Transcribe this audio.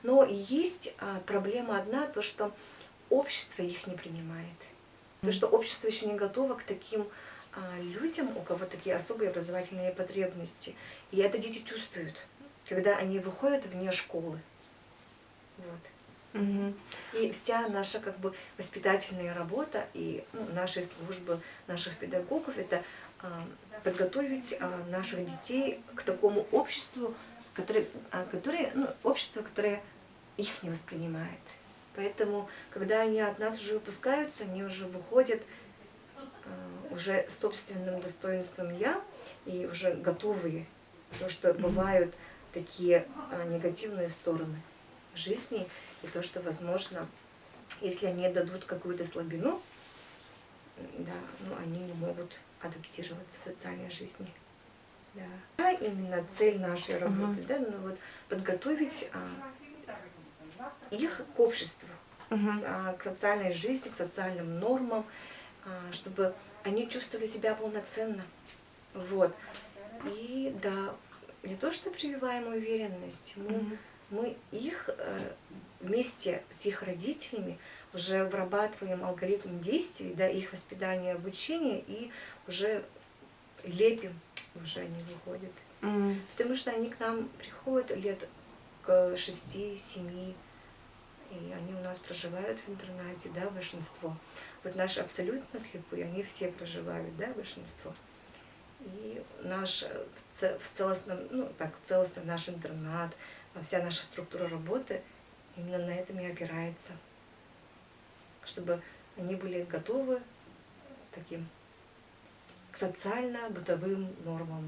Но есть проблема одна, то что общество их не принимает. То, что общество еще не готово к таким людям, у кого такие особые образовательные потребности. И это дети чувствуют, когда они выходят вне школы. Вот. И вся наша как бы воспитательная работа и нашей службы, наших педагогов, это подготовить наших детей к такому обществу, общество, которое их не воспринимает. Поэтому, когда они от нас уже выпускаются, они уже выходят уже с собственным достоинством «я» и уже готовые. Потому что бывают такие негативные стороны в жизни, и то, что, возможно, если они дадут какую-то слабину, да, они не могут адаптироваться в социальной жизни. Да. Именно цель нашей работы, да, подготовить их к обществу, к социальной жизни, к социальным нормам, чтобы они чувствовали себя полноценно. Вот. И да, не то что прививаем уверенность, мы их вместе с их родителями уже вырабатываем алгоритм действий, да, их воспитания, обучения, и уже лепим, уже они выходят. Потому что они к нам приходят лет к 6-7, и они у нас проживают в интернате, да, большинство. Вот наши абсолютно слепые, они все проживают, да, большинство. И наш в целостном, целостный наш интернат, вся наша структура работы именно на этом и опирается. Чтобы они были готовы к социально-бытовым нормам.